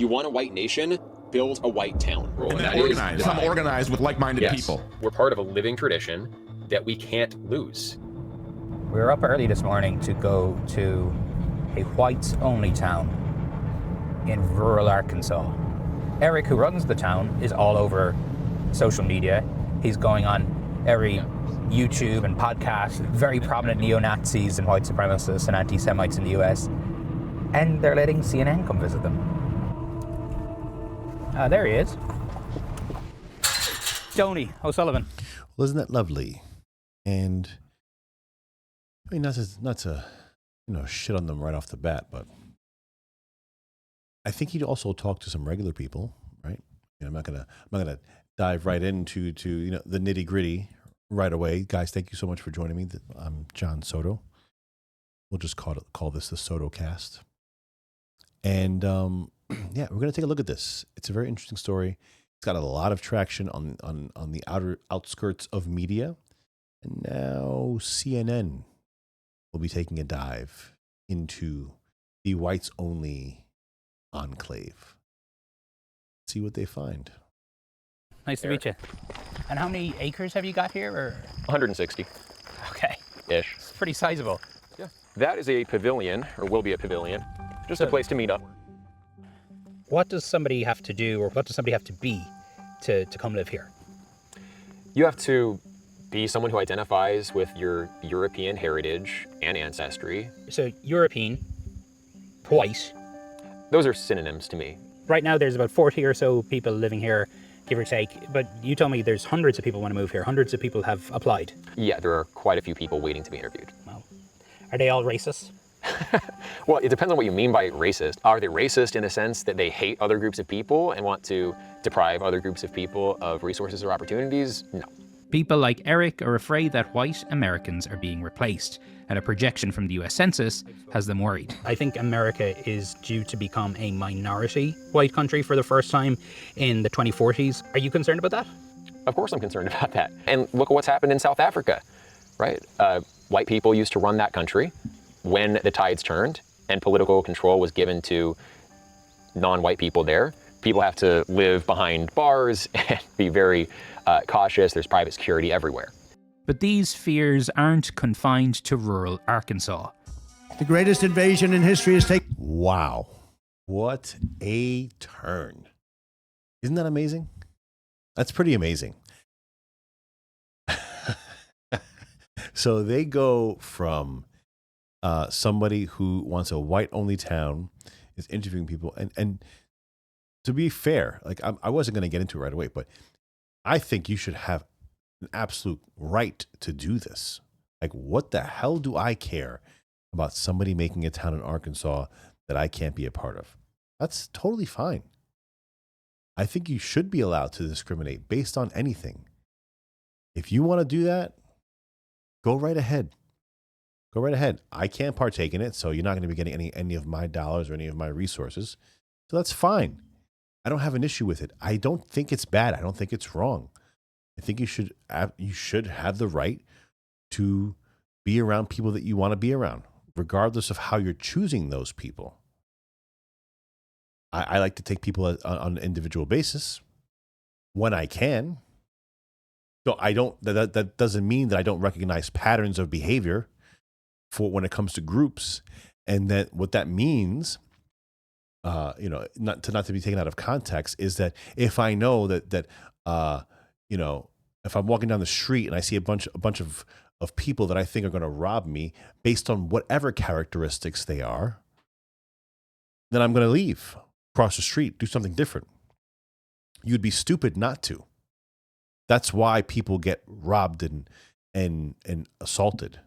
You want a white nation? Build a white town. And then organize. Become organized with like-minded people. We're part of a living tradition that we can't lose. We were up early this morning to go to a whites-only town in rural Arkansas. Eric, who runs the town, is all over social media. He's going on every YouTube and podcast, very prominent neo-Nazis and white supremacists and anti-Semites in the US. And they're letting CNN come visit them. There he is. Tony O'Sullivan. Well, isn't that lovely? And I mean, not to shit on them right off the bat, but I think he'd also talk to some regular people, right? I'm not gonna dive right into the nitty gritty right away. Guys, thank you so much for joining me. I'm John Soto. We'll just call this the Soto Cast. And yeah, we're gonna take a look at this. It's a very interesting story. It's got a lot of traction on the outer outskirts of media, and now CNN will be taking a dive into the whites-only enclave. See what they find. Nice to meet you. And how many acres have you got here? Or 160. Okay. Ish. It's pretty sizable. Yeah. That is a pavilion, or will be a pavilion. Just a place to meet up. What does somebody have to do, or what does somebody have to be to come live here? You have to be someone who identifies with your European heritage and ancestry. So European, white. Those are synonyms to me. Right now there's about 40 or so people living here, give or take. But you told me there's hundreds of people want to move here. Hundreds of people have applied. Yeah, there are quite a few people waiting to be interviewed. Wow. Are they all racist? Well, it depends on what you mean by racist. Are they racist in the sense that they hate other groups of people and want to deprive other groups of people of resources or opportunities? No. People like Eric are afraid that white Americans are being replaced, and a projection from the US Census has them worried. I think America is due to become a minority white country for the first time in the 2040s. Are you concerned about that? Of course I'm concerned about that. And look at what's happened in South Africa, right? White people used to run that country. When the tides turned and political control was given to non-white people there, people have to live behind bars and be very cautious. There's private security everywhere. But these fears aren't confined to rural Arkansas. The greatest invasion in history is taking... Wow. What a turn. Isn't that amazing? That's pretty amazing. So they go from somebody who wants a white-only town, is interviewing people, and to be fair, like I wasn't going to get into it right away, but I think you should have an absolute right to do this. Like, what the hell do I care about somebody making a town in Arkansas that I can't be a part of? That's totally fine. I think you should be allowed to discriminate based on anything. If you want to do that, go right ahead. Go right ahead. I can't partake in it, so you're not going to be getting any of my dollars or any of my resources. So that's fine. I don't have an issue with it. I don't think it's bad. I don't think it's wrong. I think you should have the right to be around people that you want to be around, regardless of how you're choosing those people. I like to take people on an individual basis when I can. So I don't. That doesn't mean that I don't recognize patterns of behavior for when it comes to groups, and that what that means, not to be taken out of context, is that if I know that if I'm walking down the street and I see a bunch of people that I think are going to rob me based on whatever characteristics they are, then I'm going to leave, cross the street, do something different. You'd be stupid not to. That's why people get robbed and assaulted,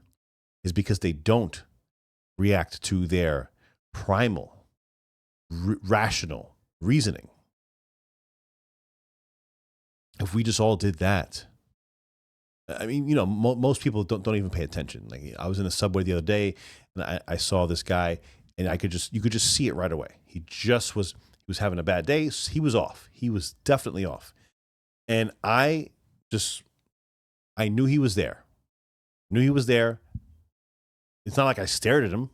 is because they don't react to their primal, rational reasoning. If we just all did that, I mean, most people don't even pay attention. Like, I was in a subway the other day, and I saw this guy, and you could just see it right away. He was having a bad day. He was off. He was definitely off, and I knew he was there. It's not like I stared at him.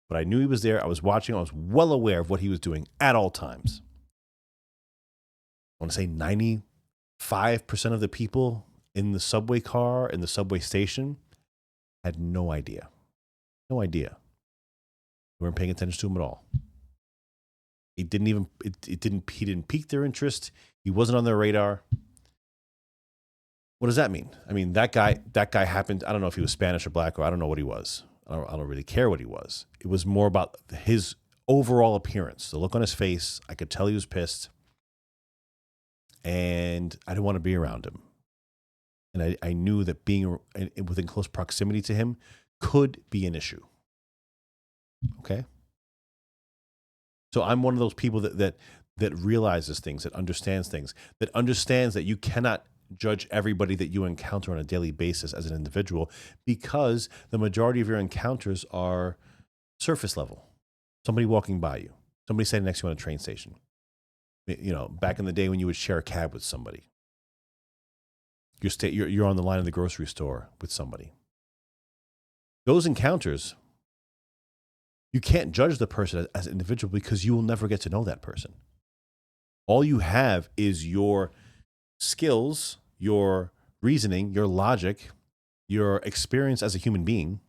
but I knew he was there. I was watching. I was well aware of what he was doing at all times. I want to say 95% of the people in the subway car, in the subway station, had no idea. No idea. They weren't paying attention to him at all. He didn't pique their interest. He wasn't on their radar. What does that mean? I mean, that guy happened, I don't know if he was Spanish or black, or I don't know what he was. I don't really care what he was. It was more about his overall appearance, the look on his face. I could tell he was pissed. And I didn't want to be around him. And I knew that being within close proximity to him could be an issue. Okay? So I'm one of those people that realizes things, that understands things, that understands that you cannot judge everybody that you encounter on a daily basis as an individual, because the majority of your encounters are surface level. Somebody walking by you, somebody sitting next to you on a train station. You know, back in the day when you would share a cab with somebody. You're on the line in the grocery store with somebody. Those encounters, you can't judge the person as an individual because you will never get to know that person. All you have is your skills, your reasoning, your logic, your experience as a human being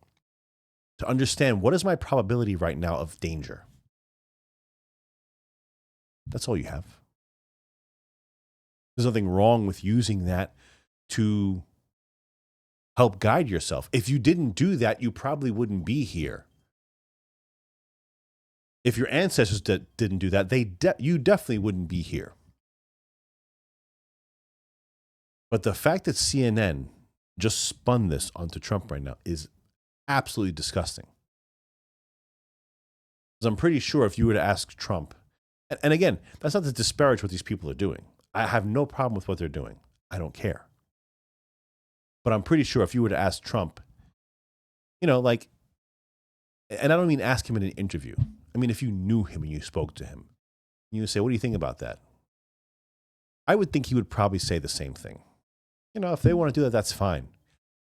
to understand what is my probability right now of danger. That's all you have. There's nothing wrong with using that to help guide yourself. If you didn't do that, you probably wouldn't be here. If your ancestors didn't do that, you definitely wouldn't be here. But the fact that CNN just spun this onto Trump right now is absolutely disgusting. Because I'm pretty sure if you were to ask Trump, and again, that's not to disparage what these people are doing. I have no problem with what they're doing. I don't care. But I'm pretty sure if you were to ask Trump, you know, like, and I don't mean ask him in an interview. I mean, if you knew him and you spoke to him, and you would say, what do you think about that? I would think he would probably say the same thing. You know, if they want to do that, that's fine.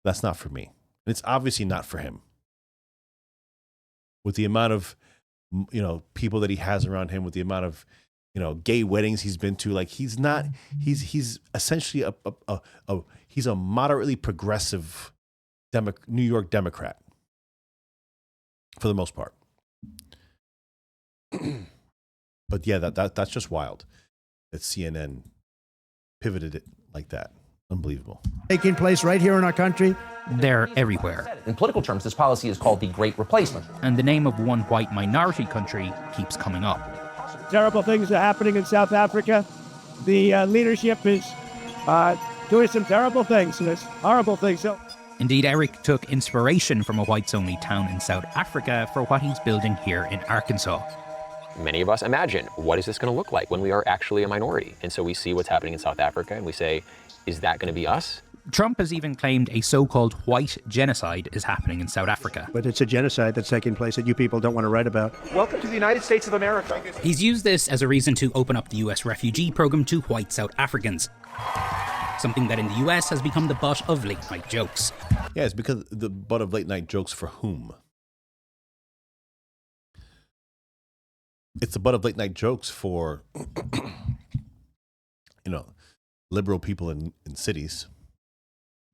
That's not for me. And it's obviously not for him. With the amount of, you know, people that he has around him, with the amount of, you know, gay weddings he's been to, like he's essentially he's a moderately progressive New York Democrat for the most part. But yeah, that's just wild that CNN pivoted it like that. Unbelievable. Taking place right here in our country. They're everywhere. In political terms, this policy is called the Great Replacement. And the name of one white minority country keeps coming up. Terrible things are happening in South Africa. The leadership is doing some terrible things, and there's horrible things. So, Indeed, Eric took inspiration from a whites-only town in South Africa for what he's building here in Arkansas. Many of us imagine, what is this going to look like when we are actually a minority? And so we see what's happening in South Africa and we say, is that going to be us? Trump has even claimed a so-called white genocide is happening in South Africa. But it's a genocide that's taking place that you people don't want to write about. Welcome to the United States of America. He's used this as a reason to open up the US refugee program to white South Africans. Something that in the US has become the butt of late-night jokes. Yeah, it's because the butt of late-night jokes for whom? It's the butt of late-night jokes for, you know, liberal people in cities.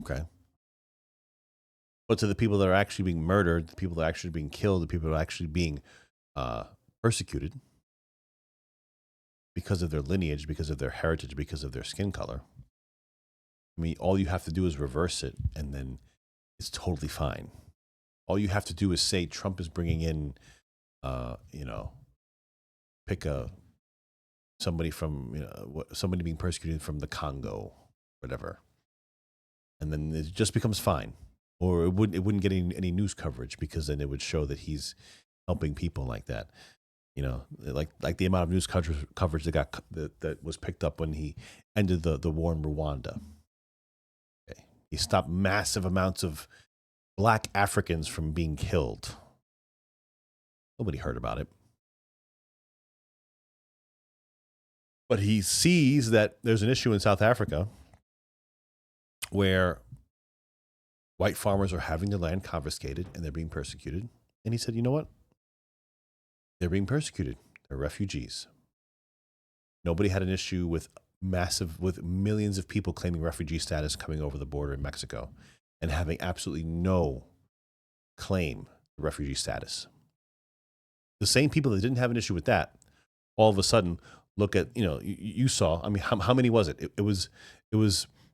Okay. But to the people that are actually being murdered, the people that are actually being killed, the people that are actually being persecuted because of their lineage, because of their heritage, because of their skin color. I mean, all you have to do is reverse it, and then it's totally fine. All you have to do is say Trump is bringing in, you know, pick somebody from, you know, somebody being persecuted from the Congo, whatever, and then it just becomes fine. Or it wouldn't get any news coverage, because then it would show that he's helping people like that. You know, like the amount of news coverage that was picked up when he ended the war in Rwanda. Okay. He stopped massive amounts of black Africans from being killed. Nobody heard about it. But he sees that there's an issue in South Africa where white farmers are having their land confiscated and they're being persecuted. And he said, you know what? They're being persecuted. They're refugees. Nobody had an issue with millions of people claiming refugee status coming over the border in Mexico and having absolutely no claim to refugee status. The same people that didn't have an issue with that, all of a sudden look at, you saw, I mean, how many was it? It was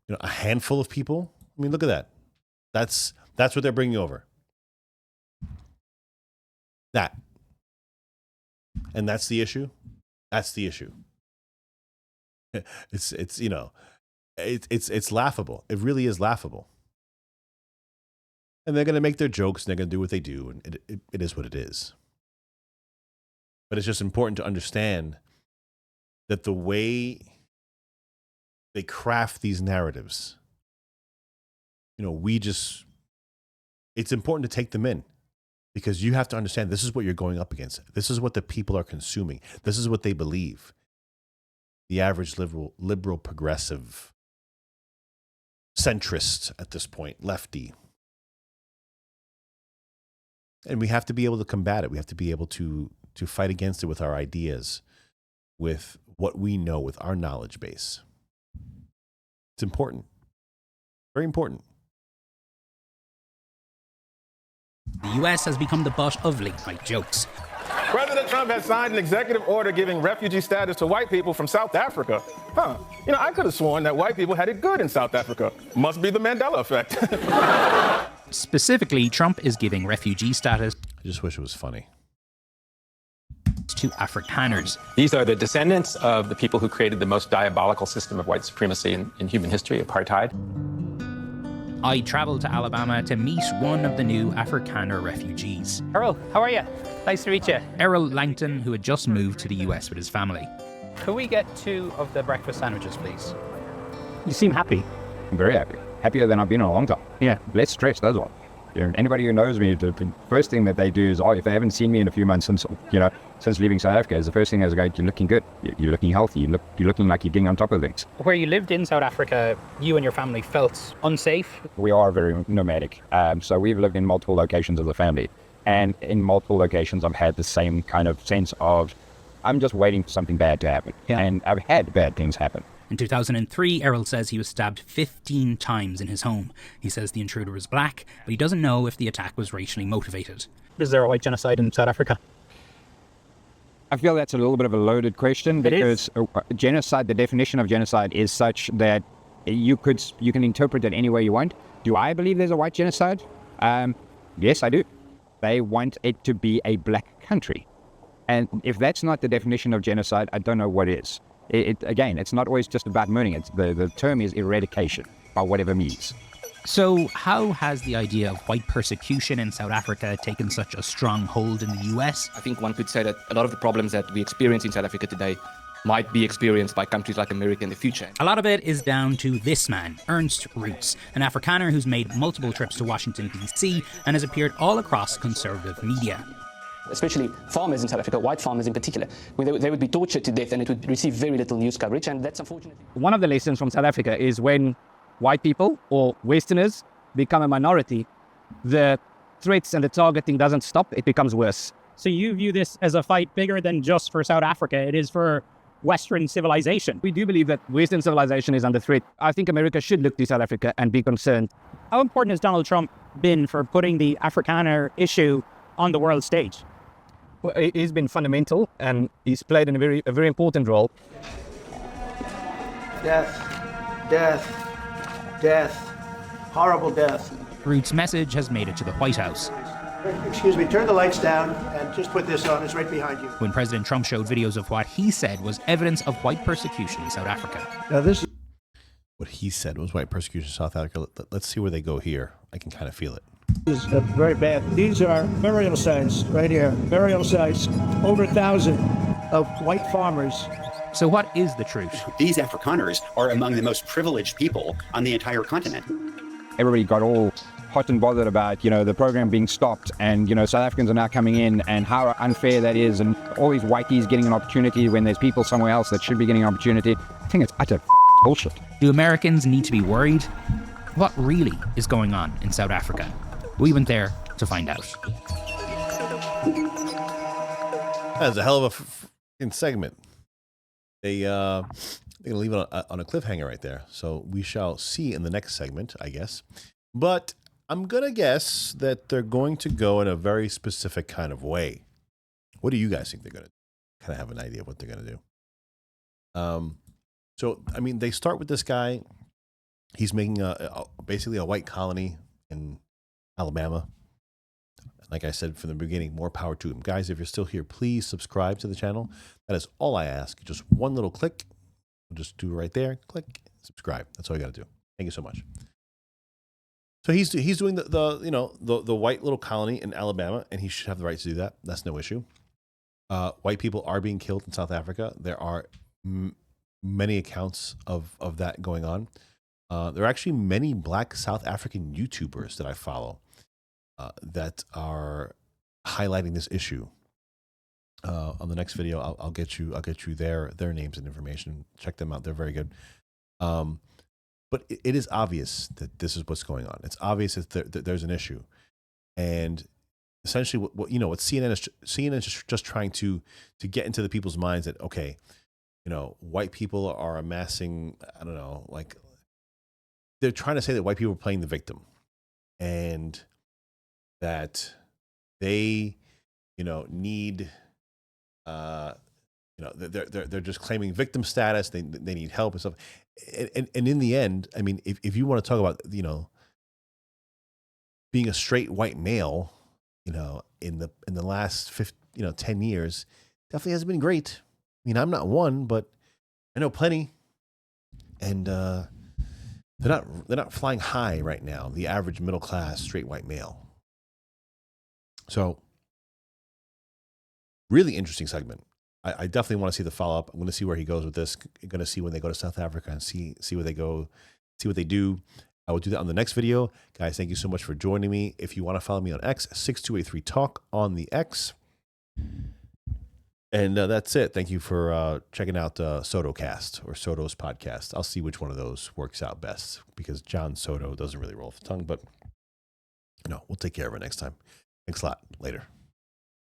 a handful of people. I mean, look at that. That's what they're bringing over. That. And that's the issue. That's the issue. It's laughable. It really is laughable. And they're going to make their jokes and they're going to do what they do. And it is what it is. But it's just important to understand that the way they craft these narratives, it's important to take them in, because you have to understand this is what you're going up against. This is what the people are consuming. This is what they believe. The average liberal, progressive, centrist at this point, lefty. And we have to be able to combat it. We have to be able to fight against it with our ideas, with what we know, with our knowledge base. It's important. Very important. The US has become the butt of late-night jokes. President Trump has signed an executive order giving refugee status to white people from South Africa. I could have sworn that white people had it good in South Africa. Must be the Mandela effect. Specifically, Trump is giving refugee status I just wish it was funny. to Afrikaners. These are the descendants of the people who created the most diabolical system of white supremacy in human history, apartheid. I travelled to Alabama to meet one of the new Afrikaner refugees. Errol, how are you? Nice to meet you. Errol Langton, who had just moved to the US with his family. Could we get 2 of the breakfast sandwiches, please? You seem happy. I'm very happy. Happier than I've been in a long time. Yeah. Less stressed, that's all. Anybody who knows me, the first thing that they do is, if they haven't seen me in a few months since leaving South Africa, is the first thing is go, you're looking good, you're looking healthy, you're looking like you're getting on top of things. Where you lived in South Africa, you and your family felt unsafe? We are very nomadic. So we've lived in multiple locations as a family. And in multiple locations, I've had the same kind of sense of, I'm just waiting for something bad to happen. Yeah. And I've had bad things happen. In 2003, Errol says he was stabbed 15 times in his home. He says the intruder was black, but he doesn't know if the attack was racially motivated. Is there a white genocide in South Africa? I feel that's a little bit of a loaded question, because genocide, the definition of genocide is such that you can interpret it any way you want. Do I believe there's a white genocide? Yes, I do. They want it to be a black country. And if that's not the definition of genocide, I don't know what is. Again, it's not always just about murdering. The term is eradication, by whatever means. So how has the idea of white persecution in South Africa taken such a strong hold in the US? I think one could say that a lot of the problems that we experience in South Africa today might be experienced by countries like America in the future. A lot of it is down to this man, Ernst Roots, an Afrikaner who's made multiple trips to Washington, D.C. and has appeared all across conservative media. Especially farmers in South Africa, white farmers in particular, where they would be tortured to death and it would receive very little news coverage, and that's unfortunate. One of the lessons from South Africa is when white people or Westerners become a minority, the threats and the targeting doesn't stop, it becomes worse. So you view this as a fight bigger than just for South Africa. It is for Western civilization. We do believe that Western civilization is under threat. I think America should look to South Africa and be concerned. How important has Donald Trump been for putting the Afrikaner issue on the world stage? Well, he's been fundamental, and he's played a very important role. Death, death, death, horrible death. Roots' message has made it to the White House. Excuse me, turn the lights down and just put this on. It's right behind you. When President Trump showed videos of what he said was evidence of white persecution in South Africa. Now this is what he said was white persecution in South Africa. Let's see where they go here. I can kind of feel it. This is very bad. These are burial sites right here. Burial sites, over 1,000 of white farmers. So what is the truth? These Afrikaners are among the most privileged people on the entire continent. Everybody got all hot and bothered about, the program being stopped, and, South Africans are now coming in, and how unfair that is, and all these whiteys getting an opportunity when there's people somewhere else that should be getting an opportunity. I think it's utter bullshit. Do Americans need to be worried? What really is going on in South Africa? We went there to find out. That's a hell of a fucking segment. They're gonna leave it on a cliffhanger right there. So we shall see in the next segment, I guess. But I'm gonna guess that they're going to go in a very specific kind of way. What do you guys think they're gonna do? Kind of have an idea of what they're gonna do. So I mean, they start with this guy. He's making basically a white colony in Alabama. Like I said from the beginning, more power to him. Guys, if you're still here, please subscribe to the channel. That is all I ask. Just one little click. We'll just do it right there. Click, subscribe. That's all you got to do. Thank you so much. So he's doing the white little colony in Alabama, and he should have the right to do that. That's no issue. White people are being killed in South Africa. There are many accounts of that going on. There are actually many Black South African YouTubers that I follow that are highlighting this issue. On the next video, I'll get you their names and information. Check them out; they're very good. But it is obvious that this is what's going on. It's obvious that there's an issue, and essentially, what CNN is just trying to get into the people's minds that, okay, white people are amassing. I don't know, like they're trying to say that white people are playing the victim, and that they, need, they're just claiming victim status. They need help and stuff. And in the end, I mean, if you want to talk about, being a straight white male, in the last 10 years, definitely hasn't been great. I mean, I'm not one, but I know plenty, and they're not flying high right now. The average middle class straight white male. So, really interesting segment. I definitely want to see the follow up. I'm going to see where he goes with this. I'm going to see when they go to South Africa and see where they go, see what they do. I will do that on the next video. Guys, thank you so much for joining me. If you want to follow me on X, 6283talk on the X. And that's it. Thank you for checking out SotoCast or Soto's podcast. I'll see which one of those works out best, because John Soto doesn't really roll off the tongue, but we'll take care of it next time. Thanks a lot. Later.